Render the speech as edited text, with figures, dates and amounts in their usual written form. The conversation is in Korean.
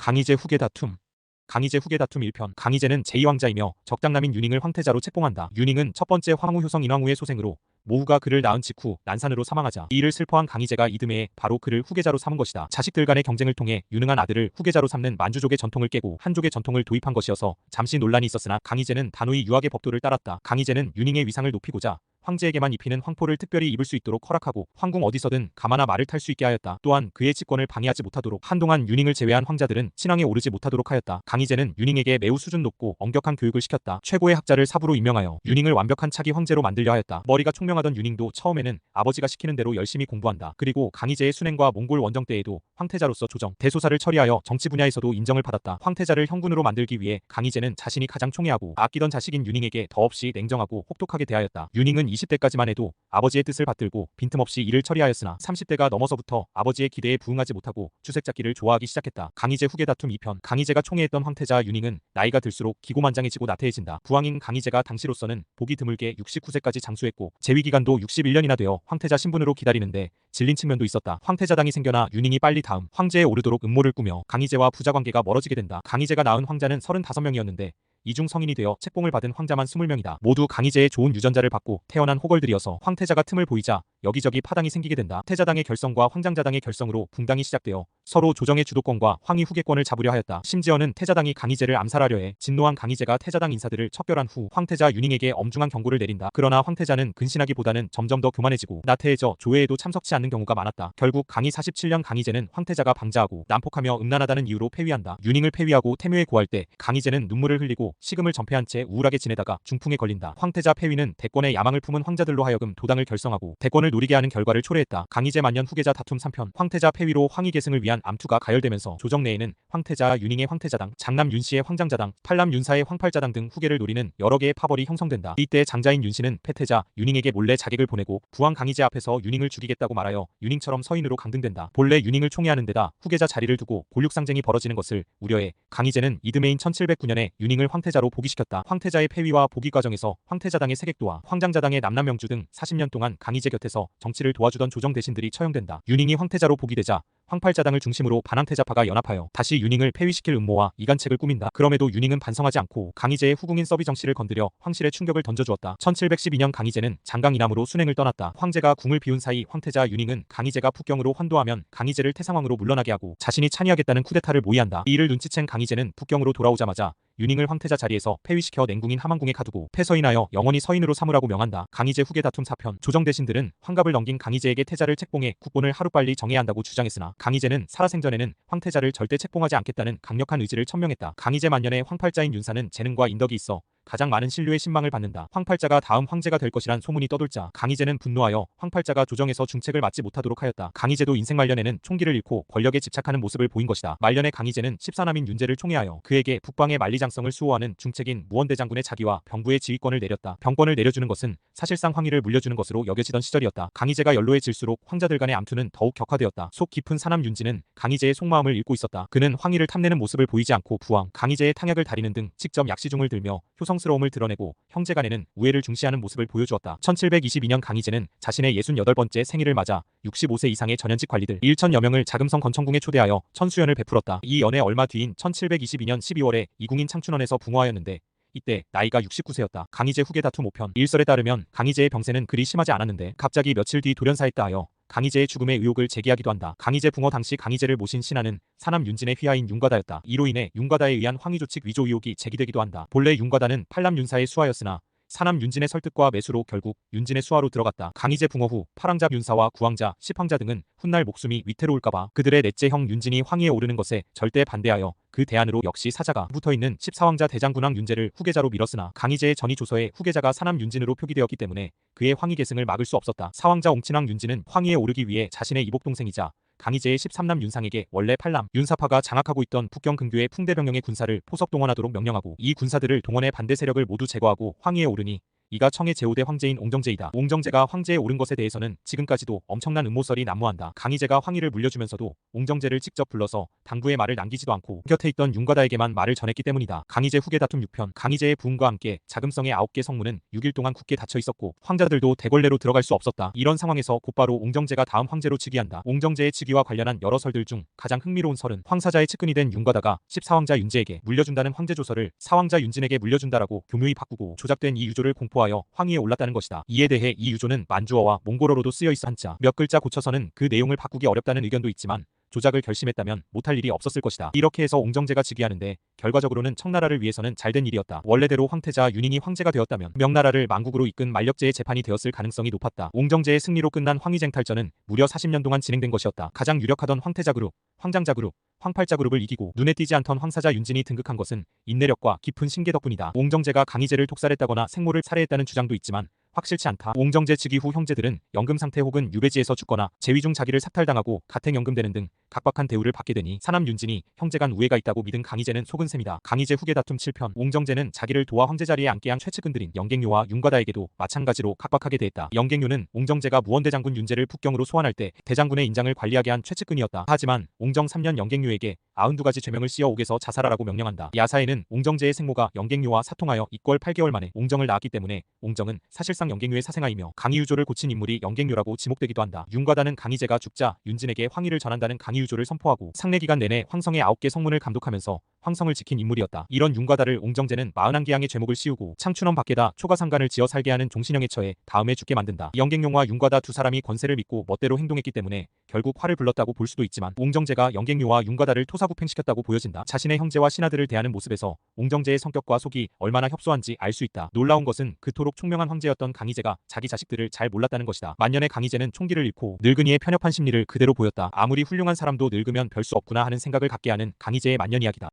강희제 후계 다툼. 강희제 후계 다툼 1편. 강희제는 제2왕자이며 적당남인 윤잉을 황태자로 책봉한다. 윤잉은 첫 번째 황후 효성 인왕후의 소생으로 모후가 그를 낳은 직후 난산으로 사망하자 이 일을 슬퍼한 강희제가 이듬해에 바로 그를 후계자로 삼은 것이다. 자식들 간의 경쟁을 통해 유능한 아들을 후계자로 삼는 만주족의 전통을 깨고 한족의 전통을 도입한 것이어서 잠시 논란이 있었으나 강희제는 단호히 유학의 법도를 따랐다. 강희제는 윤잉의 위상을 높이고자 황제에게만 입히는 황포를 특별히 입을 수 있도록 허락하고 황궁 어디서든 가마나 말을 탈 수 있게 하였다. 또한 그의 치권을 방해하지 못하도록 한동안 윤잉을 제외한 황자들은 친왕에 오르지 못하도록 하였다. 강희제는 윤잉에게 매우 수준 높고 엄격한 교육을 시켰다. 최고의 학자를 사부로 임명하여 윤잉을 완벽한 차기 황제로 만들려 하였다. 머리가 총명하던 윤잉도 처음에는 아버지가 시키는 대로 열심히 공부한다. 그리고 강희제의 순행과 몽골 원정 때에도 황태자로서 조정, 대소사를 처리하여 정치 분야에서도 인정을 받았다. 황태자를 형군으로 만들기 위해 강희제는 자신이 가장 총애하고 아끼던 자식인 윤잉에게 더없이 냉정하고 혹독하게 대하였다. 윤잉은 20대까지만 해도 아버지의 뜻을 받들고 빈틈없이 일을 처리하였으나 30대가 넘어서부터 아버지의 기대에 부응하지 못하고 주색잡기를 좋아하기 시작했다. 강희제 후계 다툼 2편. 강희제가 총애했던 황태자 윤잉은 나이가 들수록 기고만장해지고 나태해진다. 부왕인 강희제가 당시로서는 보기 드물게 69세까지 장수했고 재위기간도 61년이나 되어 황태자 신분으로 기다리는데 질린 측면도 있었다. 황태자당이 생겨나 윤잉이 빨리 다음 황제에 오르도록 음모를 꾸며 강희제와 부자관계가 멀어지게 된다. 강희제가 낳은 황자는 35명이었는데 이 중 성인이 되어 책봉을 받은 황자만 20명이다. 모두 강희제의 좋은 유전자를 받고 태어난 호걸들이어서 황태자가 틈을 보이자 여기저기 파당이 생기게 된다. 태자당의 결성과 황장자당의 결성으로 붕당이 시작되어 서로 조정의 주도권과 황위 후계권을 잡으려 하였다. 심지어는 태자당이 강희제를 암살하려 해 진노한 강희제가 태자당 인사들을 척결한 후 황태자 윤잉에게 엄중한 경고를 내린다. 그러나 황태자는 근신하기보다는 점점 더 교만해지고 나태해져 조회에도 참석치 않는 경우가 많았다. 결국 강희 47년 강희제는 황태자가 방자하고 난폭하며 음란하다는 이유로 폐위한다. 윤잉을 폐위하고 태묘에 고할 때 강희제는 눈물을 흘리고 식음을 전폐한 채 우울하게 지내다가 중풍에 걸린다. 황태자 폐위는 대권의 야망을 품은 황자들로 하여금 도당을 결성하고 대권을 노리게 하는 결과를 초래했다. 강희제 만년 후계자 다툼 3편. 황태자 폐위로 황위 계승을 위한 암투가 가열되면서 조정 내에는 황태자 윤잉의 황태자당, 장남 윤씨의 황장자당, 팔남 윤사의 황팔자당 등 후계를 노리는 여러 개의 파벌이 형성된다. 이때 장자인 윤씨는 패태자 윤잉에게 몰래 자객을 보내고 부왕 강희제 앞에서 윤잉을 죽이겠다고 말하여 윤잉처럼 서인으로 강등된다. 본래 윤잉을 총애하는 데다 후계자 자리를 두고 골육상쟁이 벌어지는 것을 우려해 강희제는 이듬해인 1709년에 윤잉을 황태자로 복위시켰다. 황태자의 폐위와 복위 과정에서 황태자당의 세객도와 황장자당의 남남명주 등 40년 동안 강희제 곁에서 정치를 도와주던 조정 대신들이 처형된다. 윤잉이 황태자로 복위되자 황팔자당을 중심으로 반황태자파가 연합하여 다시 윤잉을 폐위시킬 음모와 이간책을 꾸민다. 그럼에도 윤잉은 반성하지 않고 강희제의 후궁인 서비 정씨를 건드려 황실에 충격을 던져주었다. 1712년 강희제는 장강 이남으로 순행을 떠났다. 황제가 궁을 비운 사이 황태자 윤잉은 강희제가 북경으로 환도하면 강희제를 태상왕으로 물러나게 하고 자신이 찬의하겠다는 쿠데타를 모의한다. 이 일을 눈치챈 강희제는 북경으로 돌아오자마자 윤잉을 황태자 자리에서 폐위시켜 냉궁인 함안궁에 가두고 폐서인하여 영원히 서인으로 삼으라고 명한다. 강희제 후계 다툼 4편. 조정 대신들은 환갑을 넘긴 강희제에게 태자를 책봉해 국본을 하루빨리 정해야 한다고 주장했으나 강희제는 살아생전에는 황태자를 절대 책봉하지 않겠다는 강력한 의지를 천명했다. 강희제 만년에 황팔자인 윤사는 재능과 인덕이 있어 가장 많은 신료의 신망을 받는다. 황팔자가 다음 황제가 될 것이란 소문이 떠돌자 강희제는 분노하여 황팔자가 조정에서 중책을 맡지 못하도록 하였다. 강희제도 인생 말년에는 총기를 잃고 권력에 집착하는 모습을 보인 것이다. 말년에 강희제는 14남인 윤제를 총애하여 그에게 북방의 만리장성을 수호하는 중책인 무원대장군의 자기와 병부의 지휘권을 내렸다. 병권을 내려주는 것은 사실상 황위를 물려주는 것으로 여겨지던 시절이었다. 강희제가 연로해질수록 황자들 간의 암투는 더욱 격화되었다. 속 깊은 사남 윤지는 강희제의 속마음을 읽고 있었다. 그는 황위를 탐내는 모습을 보이지 않고 부왕 강희제의 탕약을 다리는 등 직접 약시중을 들며 효성스러움을 드러내고 형제간에는 우애를 중시하는 모습을 보여주었다. 1722년 강희제는 자신의 68번째 생일을 맞아 65세 이상의 전현직 관리들 1천여 명을 자금성 건천궁에 초대하여 천수연을 베풀었다. 이 연애 얼마 뒤인 1722년 12월에 이궁인 창춘원에서 붕어하였는데 이때 나이가 69세였다. 강희제 후계 다툼 5편. 일설에 따르면 강희제의 병세는 그리 심하지 않았는데 갑자기 며칠 뒤 돌연사했다 하여 강희제의 죽음의 의혹을 제기하기도 한다. 강희제 붕어 당시 강희제를 모신 신하는 사남 윤진의 휘하인 윤과다였다. 이로 인해 윤과다에 의한 황희조칙 위조 의혹이 제기되기도 한다. 본래 윤과다는 팔남 윤사의 수하였으나 사남 윤진의 설득과 매수로 결국 윤진의 수하로 들어갔다. 강희제 붕어 후 팔왕자 윤사와 구왕자, 십황자 등은 훗날 목숨이 위태로울까봐 그들의 넷째 형 윤진이 황위에 오르는 것에 절대 반대하여 그 대안으로 역시 사자가 붙어있는 14왕자 대장군왕 윤제를 후계자로 밀었으나 강희제의 전이 조서에 후계자가 사남 윤진으로 표기되었기 때문에 그의 황위 계승을 막을 수 없었다. 사왕자 옹친왕 윤진은 황위에 오르기 위해 자신의 이복동생이자 강희제의 13남 윤상에게 원래 팔남 윤사파가 장악하고 있던 북경 근교의 풍대병영의 군사를 포석 동원하도록 명령하고 이 군사들을 동원해 반대 세력을 모두 제거하고 황위에 오르니 이가 청의 제5대 황제인 옹정제이다. 옹정제가 황제에 오른 것에 대해서는 지금까지도 엄청난 음모설이 난무한다. 강희제가 황위를 물려주면서도 옹정제를 직접 불러서 당부의 말을 남기지도 않고 곁에 있던 윤과다에게만 말을 전했기 때문이다. 강희제 후계 다툼 6편. 강희제의 부흥과 함께 자금성의 9개 성문은 6일 동안 굳게 닫혀 있었고 황자들도 대궐내로 들어갈 수 없었다. 이런 상황에서 곧바로 옹정제가 다음 황제로 즉위한다. 옹정제의 즉위와 관련한 여러 설들 중 가장 흥미로운 설은 황사자의 측근이 된 윤과다가 14황자 윤제에게 물려준다는 황제조서를 사황자 윤진에게 물려준다라고 교묘히 바꾸고 조작된 이 유조를 공포하여 황위에 올랐다는 것이다. 이에 대해 이 유조는 만주어와 몽골어로도 쓰여 있어 한자 몇 글자 고쳐서는 그 내용을 바꾸기 어렵다는 의견도 있지만 조작을 결심했다면 못할 일이 없었을 것이다. 이렇게 해서 옹정제가 즉위하는데 결과적으로는 청나라를 위해서는 잘된 일이었다. 원래대로 황태자 윤인이 황제가 되었다면 명나라를 만국으로 이끈 만력제의 재판이 되었을 가능성이 높았다. 옹정제의 승리로 끝난 황위쟁탈전은 무려 40년 동안 진행된 것이었다. 가장 유력하던 황태자 그룹, 황장자 그룹, 황팔자 그룹을 이기고 눈에 띄지 않던 황사자 윤진이 등극한 것은 인내력과 깊은 신계 덕분이다. 옹정제가 강희제를 독살했다거나 생모를 살해했다는 주장도 있지만 확실치 않다. 옹정제 즉위 후 형제들은 연금 상태 혹은 유배지에서 죽거나 재위 중 자기를 삭탈당하고 가택연금되는 등 각박한 대우를 받게 되니 사남 윤진이 형제 간 우애가 있다고 믿은 강희제는 속은 셈이다. 강희제 후계 다툼 7편. 옹정제는 자기를 도와 황제 자리에 앉게 한 최측근들인 영갱요와 윤과다에게도 마찬가지로 각박하게 대했다. 영갱요는 옹정제가 무원대장군 윤제를 북경으로 소환할 때 대장군의 인장을 관리하게 한 최측근이었다. 하지만 옹정 3년 영갱요에게 92가지 죄명을 씌어 옥에서 자살하라고 명령한다. 야사에는 옹정제의 생모가 영갱요와 사통하여 입궐 8개월 만에 옹정을 낳았기 때문에 옹정은 사실상 영갱요의 사생아이며 강희유조를 고친 인물이 영갱요라고 지목되기도 한다. 윤과다는 강희제가 죽자 윤진에게 황위를 전한다는 강희유조를 선포하고 상례 기간 내내 황성의 9개 성문을 감독하면서 황성을 지킨 인물이었다. 이런 윤과다를 옹정제는 41기양의 죄목을 씌우고 창춘원 밖에다 초가상간을 지어 살게 하는 종신형에 처해 다음에 죽게 만든다. 영갱용과 윤과다 두 사람이 권세를 믿고 멋대로 행동했기 때문에 결국 화를 불렀다고 볼 수도 있지만 옹정제가 영갱요와 윤과다를 토사구팽시켰다고 보여진다. 자신의 형제와 신하들을 대하는 모습에서 옹정제의 성격과 속이 얼마나 협소한지 알 수 있다. 놀라운 것은 그토록 총명한 황제였던 강희제가 자기 자식들을 잘 몰랐다는 것이다. 만년의 강희제는 총기를 잃고 늙은이의 편협한 심리를 그대로 보였다. 아무리 훌륭한 사람도 늙으면 별 수 없구나 하는 생각을 갖게 하는 강희제의 만년 이야기다.